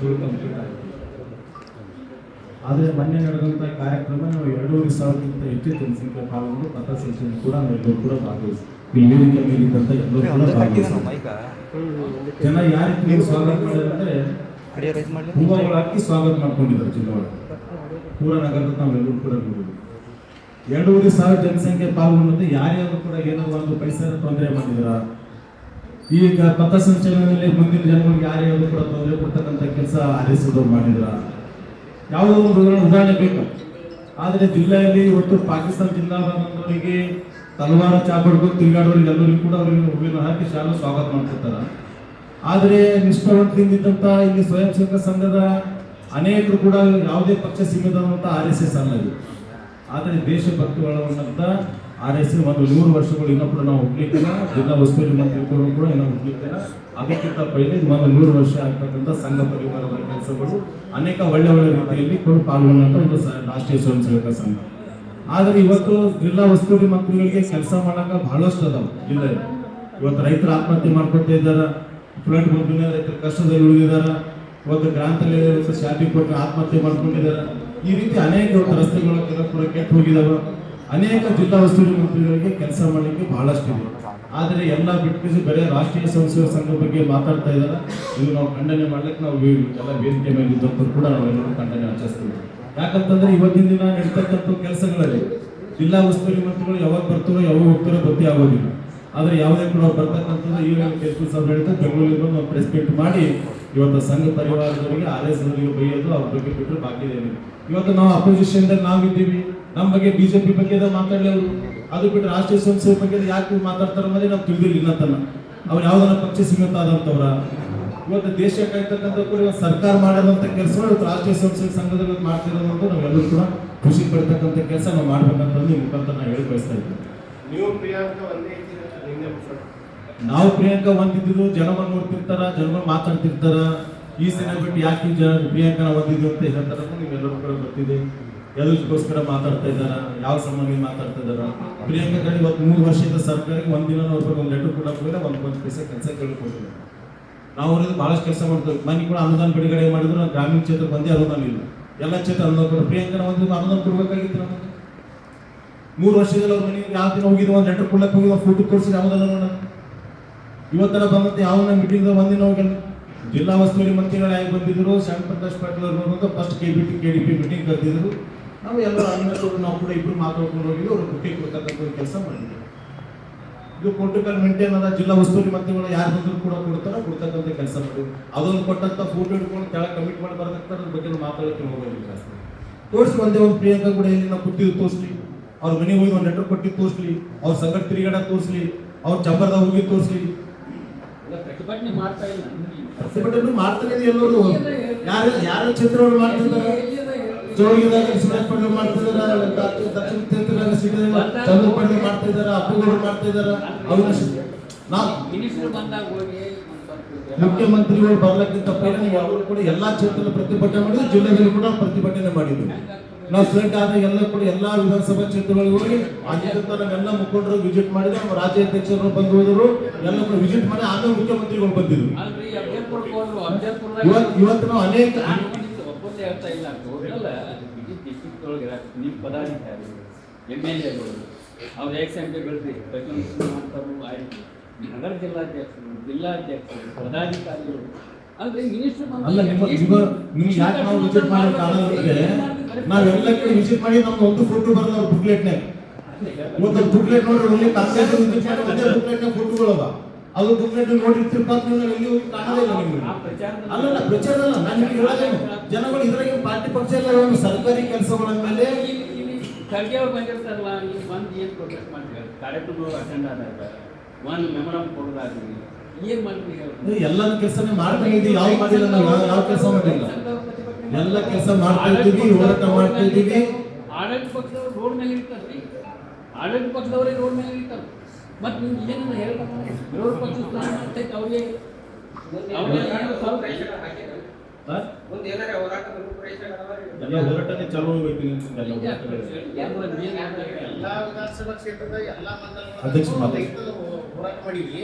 ವರ್ಷಗಳು ಕಂಪ್ಲೀಟ್ ಆಯಿತು. ಆದರೆ ಮೊನ್ನೆ ನಡೆದಂಥ ಕಾರ್ಯಕ್ರಮ ನಾವು 2,500ಕ್ಕಿಂತ ಹೆಚ್ಚು ಜನಸಂಖ್ಯೆ ಪಾಲ್ಗೊಂಡು ಪಥಸಂಚಲನ ಕೂಡ ನಾವೆಲ್ಲರೂ ಕೂಡ ಭಾಗವಹಿಸ್ತೀವಿ. ಇಲ್ಲಿ ವೇದಿಕೆ ಮೇಲಿದ್ದಂಥ ಎಲ್ಲರೂ ಕೂಡ ಭಾಗವಹಿಸ್ತೀವಿ. ಜನ ಯಾವ ರೀತಿ ನೀವು ಸ್ವಾಗತ ಮಾಡಿದ್ರೆ ಹೂವುಗಳು ಹಾಕಿ ಸ್ವಾಗತ ಮಾಡ್ಕೊಂಡಿದ್ದಾರೆ ಜಿಲ್ಲೆಯೊಳಗೆ. ಪೂರ ನಗರದ ನಾವೆಲ್ಲರೂ ಕೂಡ ನೋಡಿದ್ವಿ. 2,500 ಜನಸಂಖ್ಯೆ ಪಾಲ್ಗೊಂಡಂತೆ ಯಾರ್ಯಾರು ಕೂಡ ಏನಾದ್ರು ಒಂದು ಪೈಸೆ ತೊಂದರೆ ಮಾಡಿದಾರ. ಈಗ ಪಥಸಂಚಲನದಲ್ಲಿ ಮುಂದಿನ ಜನಗಳಿಗೆ ಯಾರ್ಯಾರು ಕೂಡ ತೊಂದರೆ ಕೊಡ್ತಕ್ಕಂಥ ಕೆಲಸ ಆರಿಸಿದವ್ರು ಮಾಡಿದ್ರ. ಯಾವುದೋ ಒಂದು ಉದಾಹರಣೆ ಬೇಕು. ಆದರೆ ಜಿಲ್ಲೆಯಲ್ಲಿ ಇವತ್ತು ಪಾಕಿಸ್ತಾನ ಜಿಲ್ಲಾವರಿಗೆ ತಲವಾರ ಚಾಪಡ್ಕೊಂಡು ತಿರುಗಾಡೋರಿಗೆ ಎಲ್ಲರಿಗೂ ಕೂಡ ಅವರಿಗೆ ಹೂವಿನ ಹಾಕಿ ಶಾಲು ಸ್ವಾಗತ ಮಾಡ್ಕೊತಾರ. ಆದರೆ ನಿಷ್ಠಾವಂತರಿಂದಂತ ಇಲ್ಲಿ ಸ್ವಯಂ ಸೇವಕ ಸಂಘದ ಅನೇಕರು ಕೂಡ ಯಾವುದೇ ಪಕ್ಷ ಸೀಮಿತವಾದಂಥ RSS ಅಲ್ಲ ಇದು. ಆದರೆ ದೇಶಭಕ್ತಿ ಒಳಗೊಂಡಂತ RSS ಒಂದು 100 ವರ್ಷಗಳು ಇನ್ನೊಬ್ಬರು ನಾವು ಹುಡ್ಲಿಕ್ಕಿಲ್ಲ. ಜಿಲ್ಲಾ ಉಸ್ತುವಾರಿ ಮಂತ್ರಿಗಳು ಕೂಡ ಇನ್ನೂ ಹುಡ್ಲಿಕ್ಕಿಲ್ಲ. ಅದಕ್ಕಿಂತ ಪೈಲೆ ಒಂದು 100 ವರ್ಷ ಆಗ್ತಕ್ಕಂಥ ಸಂಘ ಪರಿವಾರದ ಕೆಲಸಗಳು ಅನೇಕ ಒಳ್ಳೆ ರೀತಿಯಲ್ಲಿ ಪಾಲ್ಗೊಂಡಂತ ಒಂದು ರಾಷ್ಟ್ರೀಯ ಸ್ವಯಂ ಸೇವಕ ಸಂಘ. ಆದರೆ ಇವತ್ತು ಜಿಲ್ಲಾ ಉಸ್ತುವಾರಿ ಮಂತ್ರಿಗಳಿಗೆ ಕೆಲಸ ಮಾಡಕ ಬಹಳಷ್ಟು ಅದಾವ ಜಿಲ್ಲೆಯಲ್ಲಿ. ಇವತ್ತು ರೈತರು ಆತ್ಮಹತ್ಯೆ ಮಾಡ್ಕೊತಾ ಇದ್ದಾರೆ. ಫ್ಲಡ್ ಬಂದ ರೈತರ ಕಷ್ಟದಲ್ಲಿ ಉಳಿದಿದ್ದಾರೆ. ಇವತ್ತು ಗ್ರಾಂತಲ್ಲಿ ಶಾಪಿ ಕೊಟ್ಟು ಆತ್ಮಹತ್ಯೆ ಮಾಡ್ಕೊಂಡಿದ್ದಾರೆ. ಈ ರೀತಿ ಅನೇಕ ಇವತ್ತು ರಸ್ತೆಗಳು ಕೆಲವು ಕೆಟ್ಟು ಹೋಗಿದಾವೆ. ಅನೇಕ ಜಿಲ್ಲಾ ಉಸ್ತುವಾರಿ ಮಂತ್ರಿಗಳಿಗೆ ಕೆಲಸ ಮಾಡಲಿಕ್ಕೆ ಬಹಳಷ್ಟು ಇದೆ. ಆದರೆ ಎಲ್ಲ ಬಿಟ್ಟು ಬರೀ ರಾಷ್ಟ್ರೀಯ ಸ್ವಯಂ ಸೇವಕ ಸಂಘದ ಬಗ್ಗೆ ಮಾತಾಡ್ತಾ ಇದ್ದಾರೆ. ಇದು ನಾವು ಖಂಡನೆ ಮಾಡ್ಲಿಕ್ಕೆ ನಾವು ಎಲ್ಲ ವೇದಿಕೆ ಮೇಲೆ ಇದ್ದವರು ಕೂಡ ನಾವೆಲ್ಲರೂ ಖಂಡನೆ ಆಚರಿಸ್ತೀವಿ. ಯಾಕಂತಂದ್ರೆ ಇವತ್ತಿನ ದಿನ ನಡೀತಕ್ಕಂಥ ಕೆಲಸಗಳಲ್ಲಿ ಜಿಲ್ಲಾ ಉಸ್ತುವಾರಿ ಮಂತ್ರಿಗಳು ಯಾವಾಗ ಬರ್ತಾರೋ ಯಾವಾಗ ಹೋಗ್ತಾರೋ ಗೊತ್ತೇ ಆಗೋದಿಲ್ಲ. ಆದರೆ ಯಾವುದೇ ಕೂಡ ಬರ್ತಕ್ಕಂಥದ್ದು ಈಗ ಕೆಲ್ಸ ಹೇಳ್ತಾ ಬೆಂಗಳೂರಿಗೆ ಒಂದು ಪ್ರೆಸ್ ಮೀಟ್ ಮಾಡಿ ಇವತ್ತು ಸಂಘ ಪರಿವಾರದವರಿಗೆ RSS ಅವರಿಗೆ ಬೈಯೋದು ಅವ್ರ ಬಗ್ಗೆ ಬಿಟ್ಟರೆ ಬಾಕಿ ಏನಿಲ್ಲ. ಇವತ್ತು ನಾವು ಅಪೋಸಿಷನ್ದಾಗ ನಾವಿದ್ದೀವಿ. ನಮ್ಮ ಬಗ್ಗೆ ಬಿಜೆಪಿ ಬಗ್ಗೆ ಮಾತಾಡಲಿ ಅವರು. ಅದು ಬಿಟ್ಟು ರಾಷ್ಟ್ರೀಯ ಸ್ವಯಂ ಸೇವಕ ಬಗ್ಗೆ ಯಾಕೆ ಮಾತಾಡ್ತಾರೆ ಅನ್ನೋದೇ ನಾವು ತಿಳಿದಿಲ್ಲ ತನ್ನ. ಅವ್ರು ಯಾವ್ದಾರ ಪಕ್ಷ ಸೀಮಿತ ಆದಂಥವ್ರ. ಇವತ್ತು ದೇಶ ಕಾಯ್ತಕ್ಕಂಥ ಕೂಡ ಸರ್ಕಾರ ಮಾಡೋದಂಥ ಕೆಲಸ ಇವತ್ತು ರಾಷ್ಟ್ರೀಯ ಸ್ವಯಂ ಸೇವಕ ಸಂಘದಲ್ಲಿ ಮಾಡ್ತಿರೋದಂತ ನಾವೆಲ್ಲರೂ ಕೂಡ ಖುಷಿ ಪಡ್ತಕ್ಕಂಥ ಕೆಲಸ ನಾವು ಮಾಡ್ಬೇಕಂತಂದು ಈ ಮುಖಾಂತರ ನಾವು ಹೇಳಿ ಬಯಸ್ತಾ ಇದ್ದೀವಿ. ನಾವು ಪ್ರಿಯಾಂಕಾ ಒಂದಿದ್ದು ಜನವನ್ನು ನೋಡ್ತಿರ್ತಾರ, ಜನಗಳು ಮಾತಾಡ್ತಿರ್ತಾರ. ಈ ಸಿನಿಮಾ ಬಿಟ್ಟು ಯಾಕೆ ಪ್ರಿಯಾಂಕನ ಒಂದಿದ್ದು ಅಂತ ಹೇಳ್ತಾರ. ನೀವೆಲ್ಲರೂ ಕೂಡ ಗೊತ್ತಿದೆ ಎದಕ್ಕೋಸ್ಕರ ಮಾತಾಡ್ತಾ ಇದ್ದಾರ, ಯಾವ ಸಂಬಂಧ ಮಾತಾಡ್ತಾ ಇದ್ದಾರ. ಪ್ರಿಯಾಂಕಾ ಕಡೆ ಇವತ್ತು 3 ವರ್ಷದ ಸರ್ಕಾರಕ್ಕೆ ಒಂದಿನ ಒಂದು ಲೆಟರ್ ಕೂಡ ಹೋಗಿಲ್ಲ, ಒಂದು ಪೈಸೆ ಕೆಲಸ ಕೇಳ್ಕೊಟ್ಟಿಲ್ಲ. ನಾವು ಅವ್ರಿಗೆ ಬಹಳಷ್ಟು ಕೆಲಸ ಮಾಡ್ತೇವೆ. ಮನೆ ಕೂಡ ಅನುದಾನ ಬಿಡುಗಡೆ ಮಾಡಿದ್ರು ಗ್ರಾಮೀಣ ಕ್ಷೇತ್ರಕ್ಕೆ ಒಂದೇ ಅನುದಾನ ಇಲ್ಲ, ಎಲ್ಲ ಕ್ಷೇತ್ರ ಅನುದಾನ ಕೂಡ. ಪ್ರಿಯಾಂಕನ ಒಂದು ಅನುದಾನ ಕೊಡ್ಬೇಕಾಗಿತ್ತು ನಮಗೆ. 3 ವರ್ಷದಲ್ಲಿ ಅವ್ರ ಮನೆಗೆ ಯಾವ ದಿನ ಹೋಗಿದ್ರು, ಒಂದು ಲೆಟರ್ ಕೊಡ್ಲಕ್ಕೆ ಹೋಗಿ ಒಂದು ಫೋಟೋ ತೋರಿಸಿ ಯಾವುದನ್ನ ನೋಡೋಣ. ಇವತ್ತೆಲ್ಲ ಬಂದಂತೆ ಯಾವನ್ನ ಮೀಟಿಂಗ್ ಒಂದಿನ ಹೋಗಿಲ್ಲ. ಜಿಲ್ಲಾ ಉಸ್ತುವಾರಿ ಮಂತ್ರಿಗಳು ಆಗಿ ಬಂದಿದ್ರು. ಶ್ಯಾಮ್ ಪ್ರಕಾಶ್ ಪಾಟೀಲ್ ಅವರು ಬಂದು ಫಸ್ಟ್ KDP ಮೀಟಿಂಗ್ ಕರೆದಿದ್ರು. ನಾವು ಎಲ್ಲರೂ ನಾವು ಕೂಡ ಇಬ್ಬರು ಮಾತಾಡ್ಕೊಂಡು ಹೋಗಿದ್ದು ಅವ್ರು ಬುಟ್ಟಿ ಕೊಡ್ತಕ್ಕಂಥ ಕೆಲಸ ಮಾಡಿದ್ರು. ಇದು ಪ್ರೋಟೋಕಾಲ್ ಮೇಂಟೈನ್ ಅದ. ಜಿಲ್ಲಾ ಉಸ್ತುವಾರಿ ಮಂತ್ರಿಗಳು ಯಾರು ಬಂದ್ರು ಕೂಡ ಕೊಡ್ತಕ್ಕಂಥ ಕೆಲಸ ಮಾಡಿದ್ರು. ಅದೊಂದು ಕೊಟ್ಟಂತ ಫೋಟೋ ಇಟ್ಕೊಂಡು ಕೆಳಗೆ ಕಮಿಟ್ ಮಾಡಿ ಬರತಕ್ಕ ಅದ್ರ ಬಗ್ಗೆ ಮಾತಾಡೋಕೆ ಹೋಗೋದಿಲ್ಲ ಜಾಸ್ತಿ. ತೋರಿಸಿ ಒಂದೇ ಒಂದು ಪ್ರಿಯಾಂಕಾ ಕೂಡ ಇಲ್ಲಿ ನಾವು ಕೂತಿದ್ದು ತೋರಿಸ್ಲಿ, ಅವ್ರ ಮನೆಗೆ ಹೋಗಿ ಒಂದು ಲೆಟರ್ ಕೊಟ್ಟು ತೋರಿಸ್ಲಿ, ಅವ್ರ ಸಂಘಟ ತಿರುಗಾಡ ತೋರಿಸ್ಲಿ, ಅವ್ರ ಚಂಬರ್ದಾಗ ಹೋಗಿ ತೋರಿಸ್ಲಿ. ಪ್ರತಿಭಟನೆ ಮಾಡ್ತಾ ಇಲ್ಲ, ಪ್ರತಿಭಟನೆ ಮಾಡ್ತಾನೆ ಎಲ್ಲರೂ. ಯಾರ ಕ್ಷೇತ್ರಗಳು ಮಾಡ್ತಿದ್ದಾರೆ, ಜೋಗಿದಾಗ ಸುರೇಶ್ ಪಾಟೀಲ್ ಮಾಡ್ತಿದ್ದಾರೆ, ದಕ್ಷಿಣ ಕ್ಷೇತ್ರದಾಗ ಚಂದ್ರಪಾಟೀಲ್ ಮಾಡ್ತಿದ್ದಾರೆ, ಅಪ್ಪುಗೌಡರು ಮಾಡ್ತಿದ್ದಾರೆ. ಮುಖ್ಯಮಂತ್ರಿಗಳು ಬರ್ಲಕ್ಕಿಂತ ಪೈಲೆ ಅವರು ಕೂಡ ಎಲ್ಲಾ ಕ್ಷೇತ್ರದಲ್ಲಿ ಪ್ರತಿಭಟನೆ ಮಾಡಿದ್ರು. ಜಿಲ್ಲೆಯಲ್ಲಿ ಕೂಡ ಪ್ರತಿಭಟನೆ ಮಾಡಿದ್ರು. ನಾವು ಫ್ಲಡ್ ಆದಾಗ ಎಲ್ಲ ಕೂಡ ಎಲ್ಲಾ ವಿಧಾನಸಭಾ ಕ್ಷೇತ್ರಗಳಿಗೆ ಹೋಗಿ ಆಗಿದ್ದಂತ ನಾವೆಲ್ಲ ಮುಖಂಡರು ವಿಸಿಟ್ ಮಾಡಿದ್ರು. ನಮ್ಮ ರಾಜ್ಯ ಅಧ್ಯಕ್ಷರು ಬಂದು ಹೋದರು, ಎಲ್ಲ ಕೂಡ ವಿಸಿಟ್ ಮಾಡಿ ಆಮೇಲೆ ಮುಖ್ಯಮಂತ್ರಿಗಳು ಬಂದಿದ್ರು. ಇವತ್ತು ನಾವು ಅನೇಕ ನಗರ ಜಿಲ್ಲಾಧ್ಯಕ್ಷರು ಪದಾಧಿಕಾರಿಗಳು ಅಲ್ಲ ನಿಮ್ಗೆ ಯಾಕೆ ನಾವು ವಿಸಿಟ್ ಮಾಡಿ ಕಾಣೋದಂದ್ರೆ ನಾವೆಲ್ಲಕ್ಕೆ ವಿಸಿಟ್ ಮಾಡಿ ನಮ್ಗೆ ಒಂದು ಫೋಟೋ ಬರಲ್ಲ ಅವ್ರ ಬುಕ್ಲೆಟ್ನಾಗ. ಇವತ್ತು ಬುಕ್ಲೆಟ್ ನೋಡ್ರಿ ಒಳ್ಳೆ ಬುಕ್ಲೆಟ್ನಾಗ ಫೋಟೋಗಳು ಅವ. ಅದು ಬುಕ್ಲೆಟ್ ನೋಡಿರ್ತೀವಿ ಎಲ್ಲಿ ಹೋಗಿ ಕಾಣೋದೇ ಇಲ್ಲ ನಿಮ್ಗೆ. ಅಲ್ಲಲ್ಲ ಪ್ರಚಾರ ಅಲ್ಲ, ನಾನು ನಿಮ್ಗೆ ಹೇಳೋದೇನು, ಜನಗಳು ಇದ್ರಾಗ ಪಾರ್ಟಿ ಪಕ್ಷ ಎಲ್ಲ ಸರ್ಕಾರಿ ಕೆಲಸಗಳ ಮೇಲೆ ಖರ್ಗೆ ಅವ್ರು ಬಂದಿರ್ತಾರಲ್ಲ, ಇಲ್ಲಿ ಬಂದು ಏನು ಪ್ರೊಟೆಸ್ಟ್ ಮಾಡ್ತಾರೆ, ಕಾರ್ಯಕ್ರಮಗಳು ಅಟೆಂಡ್ ಆದಾಗ ಒಂದು ಮೆಮೊರಂ ಕೊಡೋದಾಗಲಿ ಏನ್ ಮಾಡ್ತೀವಿ. ಎಲ್ಲ ಕೆಲಸನೇ ಮಾಡ್ತಾ ಇದ್ದೀವಿ. ಯಾವ ಮಾಡಿಲ್ಲ ನಾವು, ಯಾವ ಕೆಲಸ ಮಾಡಿಲ್ಲ, ಎಲ್ಲ ಕೆಲಸ ಮಾಡ್ತಾ ಇದ್ದೀವಿ, ಹೋರಾಟ ಮಾಡ್ತಾ ಇದ್ದೀವಿ. ಆಡಳಿತ ಪಕ್ಷದವ್ರು ರೋಡ್ ಮೇಲೆ ಇರ್ತಾರೆ, ಆಡಳಿತ ಪಕ್ಷದವರೇ ರೋಡ್ ಮೇಲೆ ಇರ್ತಾರೆ. ಮತ್ತೆ ನಿಮ್ಗೆ ಏನನ್ನ ಹೇಳ್ತಾರೆ, ವಿರೋಧ ಪಕ್ಷ ಮಾಡ್ತೈತೆ ಅವ್ರಿಗೆ ಹೋರಾಟನೇ ಚಾಲೂ ಹೋಗ್ಬೇಕು. ಎಲ್ಲ ವಿಧಾನಸಭಾ ಕ್ಷೇತ್ರದ ಎಲ್ಲ ಅಧ್ಯಕ್ಷ ಹೋರಾಟ ಮಾಡಿದ್ವಿ.